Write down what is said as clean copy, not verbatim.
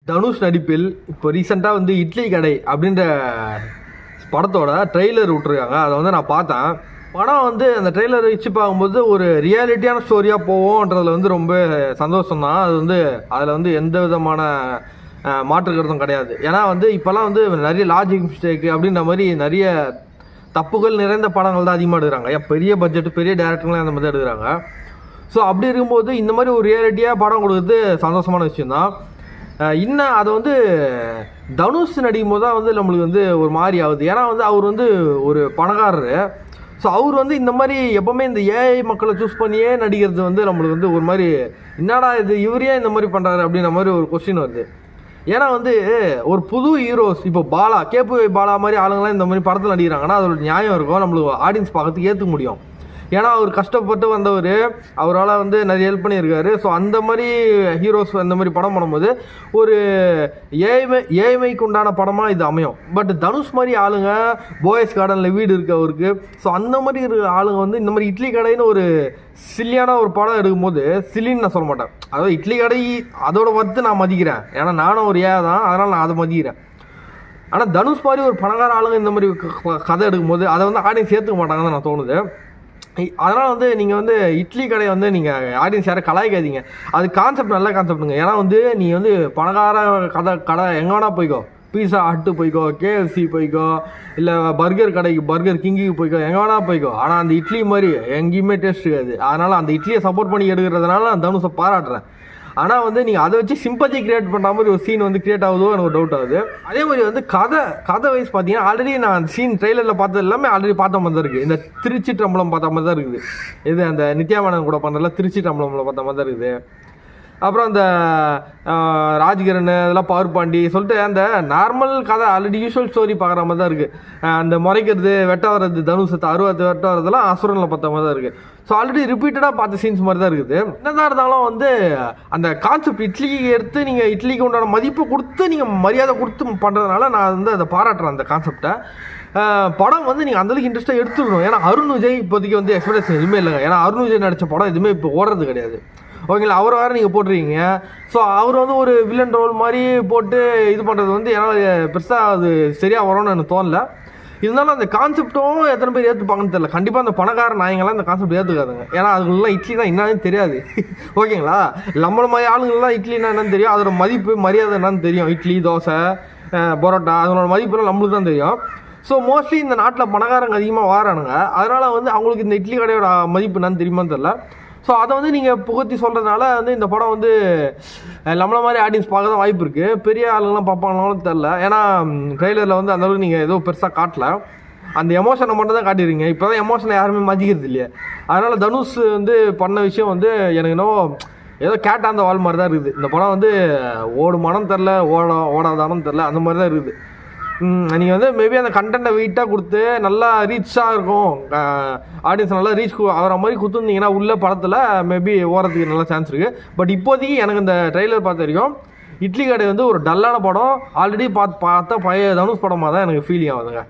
தனுஷ் நடிப்பில் இப்போ ரீசெண்டாக வந்து இட்லி கடை அப்படின்ற படத்தோட ட்ரெய்லர் விட்டுருக்காங்க. அதை வந்து நான் பார்த்தேன். படம் வந்து அந்த ட்ரெய்லர் வச்சு பார்க்கும்போது ஒரு ரியாலிட்டியான ஸ்டோரியாக போவோன்றதுல வந்து ரொம்ப சந்தோஷம் தான். அது வந்து அதில் வந்து எந்த விதமான மாற்றுக்கிறதும் கிடையாது. ஏன்னா வந்து இப்போல்லாம் வந்து நிறைய லாஜிக் மிஸ்டேக்கு அப்படின்ற மாதிரி நிறைய தப்புகள் நிறைந்த படங்கள் தான் அதிகமாக எடுக்கிறாங்க. ஏன் பெரிய பட்ஜெட்டு பெரிய டேரக்டர்லாம் அந்த மாதிரி எடுக்கிறாங்க. ஸோ அப்படி இருக்கும்போது இந்த மாதிரி ஒரு ரியாலிட்டியாக படம் கொடுக்குறது சந்தோஷமான விஷயந்தான். இன்னும் அதை வந்து தனுஷ் நடிக்கும் போது தான் வந்து நம்மளுக்கு வந்து ஒரு மாதிரி ஆகுது. ஏன்னா வந்து அவர் வந்து ஒரு பணக்காரர். ஸோ அவர் வந்து இந்த மாதிரி எப்போவுமே இந்த ஏஐ மக்களை சூஸ் பண்ணியே நடிக்கிறது வந்து நம்மளுக்கு வந்து ஒரு மாதிரி என்னடா இது இவரையே இந்த மாதிரி பண்ணுறாரு அப்படின்ற மாதிரி ஒரு கொஸ்டின் வருது. ஏன்னா வந்து ஒரு புது ஹீரோஸ் இப்போ பாலா பாலா மாதிரி ஆளுங்களாம் இந்த மாதிரி படத்தில் நடிக்கிறாங்கன்னா அதோட நியாயம் இருக்கும், நம்மளுக்கு ஆடியன்ஸ் பார்க்கறதுக்கு ஏற்றுக்க முடியும். ஏன்னா அவர் கஷ்டப்பட்டு வந்தவர், அவரால் வந்து நிறைய ஹெல்ப் பண்ணியிருக்காரு. ஸோ அந்த மாதிரி ஹீரோஸ் அந்த மாதிரி படம் பண்ணும்போது ஒரு ஏழ்மைக்கு உண்டான படமாக இது அமையும். பட் தனுஷ் மாதிரி ஆளுங்க போயஸ் கார்டனில் வீடு இருக்கு அவருக்கு. ஸோ அந்த மாதிரி இருக்கிற ஆளுங்க வந்து இந்த மாதிரி இட்லி கடைன்னு ஒரு சில்லியான ஒரு படம் எடுக்கும்போது, சில்லின்னு நான் சொல்ல மாட்டேன், அதாவது இட்லி கடை அதோட வர்த்து நான் மதிக்கிறேன். ஏன்னா நானும் ஒரு தான், அதனால் நான் அதை மதிக்கிறேன். ஆனால் தனுஷ் மாதிரி ஒரு பணக்கார ஆளுங்க இந்த மாதிரி கதை எடுக்கும்போது அதை வந்து ஆடியன்ஸ் சேர்த்துக்க மாட்டாங்கன்னு நான் தோணுது. அதனால் வந்து நீங்கள் வந்து இட்லி கடையை வந்து நீங்கள் ஆடியன்ஸ் யாரும் கலாய்க்காதீங்க. அது கான்செப்ட் நல்ல கான்செப்ட்டுங்க. ஏன்னா வந்து நீ வந்து பணக்கார கடை எங்கே வேணால் போய்க்கோ, பீஸா ஹட்டு போய்க்கோ, கேஎஃப்சி போய்க்கோ, இல்லை பர்கர் கடைக்கு பர்கர் கிங்குக்கு போய்க்கோ, எங்கே வேணால் போய்க்கோ. ஆனால் அந்த இட்லி மாதிரி எங்கேயுமே டேஸ்ட் இருக்காது. அதனால் அந்த இட்லியை சப்போர்ட் பண்ணி எடுக்கிறதுனால நான் தனுஷை பாராட்டுறேன். ஆனால் வந்து நீங்கள் அதை வச்சு சிம்பத்தி கிரியேட் பண்ணுற மாதிரி ஒரு சீன் வந்து கிரியேட் ஆகுதோ எனக்கு ஒரு டவுட் ஆகுது. அதே மாதிரி வந்து கதை வைஸ் பார்த்தீங்கன்னா ஆல்ரெடி நான் அந்த சீன் ட்ரெய்லரில் பார்த்தது எல்லாமே ஆல்ரெடி பார்த்த மாதிரி தான் இருக்குது. இந்த திருச்சி டம்பளம் பார்த்த மாதிரி தான் இருக்குது. இது அந்த நித்யாமேனன் கூட பண்ணுறதுல திருச்சி டம்பளம்ல பார்த்த மாதிரி தான் இருக்குது. அப்புறம் அந்த ராஜ்கிரண் இதெல்லாம் பவர் பாண்டி சொல்லிட்டு அந்த நார்மல் கதை ஆல்ரெடி யூஸ்வல் ஸ்டோரி பார்க்குற மாதிரி தான் இருக்குது. அந்த முறைக்கிறது வெட்ட வர்றது தனுஷத்தை 60 வெட்ட வர்றதுலாம் அசுரனில் பார்த்த மாதிரி தான் இருக்குது. ஸோ ஆல்ரெடி ரிப்பீட்டடாக பார்த்த சீன்ஸ் மாதிரி தான் இருக்குது. என்னதான் இருந்தாலும் வந்து அந்த கான்செப்ட் இட்லி எடுத்து நீங்கள் இட்லிக்கு உண்டான மதிப்பு கொடுத்து நீங்கள் மரியாதை கொடுத்து பண்ணுறதுனால நான் வந்து அதை பாராட்டுறேன் அந்த கான்செப்டை. படம் வந்து நீங்கள் அந்தளவுக்கு இன்ட்ரெஸ்ட்டாக எடுத்துக்கணும். ஏன்னா அருண் விஜய் இப்போதைக்கு வந்து எக்ஸ்பெக்டேஷன் எதுவுமே இல்லைங்க. ஏன்னா அருண் விஜய் நடித்த படம் எதுவுமே இப்போ ஓடுறது கிடையாது. ஓகேங்களா, அவரை வேறு நீங்கள் போட்டுருக்கீங்க. ஸோ அவர் வந்து ஒரு வில்லன் ரோல் மாதிரி போட்டு இது பண்ணுறது வந்து என்னால் பெருசாக அது சரியாக வரும்னு எனக்கு தோணல. இருந்தாலும் அந்த கான்செப்டும் எத்தனை பேர் ஏற்றுப்பாங்கன்னு தெரியல. கண்டிப்பாக அந்த பணக்கார நாயங்கள்லாம் இந்த கான்செப்ட் ஏற்றுக்காதுங்க. ஏன்னா அதுக்குலாம் இட்லி தான் என்னன்னு தெரியாது. ஓகேங்களா, நம்மள மாதிரி ஆளுங்கள்லாம் இட்லினா என்னன்னு தெரியும், அதோட மதிப்பு மரியாதை என்னன்னு தெரியும். இட்லி தோசை பரோட்டா அதனோட மதிப்புலாம் நம்மளுக்கு தான் தெரியும். ஸோ மோஸ்ட்லி இந்த நாட்டில் பணக்காரங்க அதிகமாக வாரானுங்க. அதனால் வந்து அவங்களுக்கு இந்த இட்லி கடையோட மதிப்பு என்னன்னு தெரியுமான்னு தெரில. ஸோ அதை வந்து நீங்கள் புகழ்த்தி சொல்கிறதுனால வந்து இந்த படம் வந்து நம்மள மாதிரி ஆடியன்ஸ் பார்க்க தான் வாய்ப்பு இருக்குது. பெரிய ஆளுங்களாம் பார்ப்பாங்களாலும் தெரில. ஏன்னா ட்ரெய்லரில் வந்து அந்தளவுக்கு நீங்கள் ஏதோ பெருசாக காட்டல, அந்த எமோஷனை மட்டும் தான் காட்டிடுறீங்க. இப்போ தான் எமோஷனை யாருமே மதிக்கிறது இல்லையா. அதனால் தனுஷ் வந்து பண்ண விஷயம் வந்து எனக்கு இன்னும் ஏதோ கேட்டால் அந்த வால் மாதிரி தான் இருக்குது. இந்த படம் வந்து ஓடுமானம் தெரில, ஓடாதானம் தெரில, அந்த மாதிரி தான் இருக்குது. நீங்கள் வந்து மேபி அந்த கண்டென்ட்டை வெயிட்டாக கொடுத்து நல்லா ரீச்சாக இருக்கும், ஆடியன்ஸ் நல்லா ரீச் ஆகிற மாதிரி கொடுத்துருந்தீங்கன்னா உள்ள படத்தில் மேபி ஓரத்துக்கு நல்ல சான்ஸ் இருக்குது. பட் இப்போதைக்கு எனக்கு இந்த ட்ரெய்லர் பார்த்த வரைக்கும் இட்லி கடை வந்து ஒரு டல்லான படம். ஆல்ரெடி பார்த்தா பழைய தனுஷ் படமாக தான் எனக்கு ஃபீலிங் ஆகுதுங்க.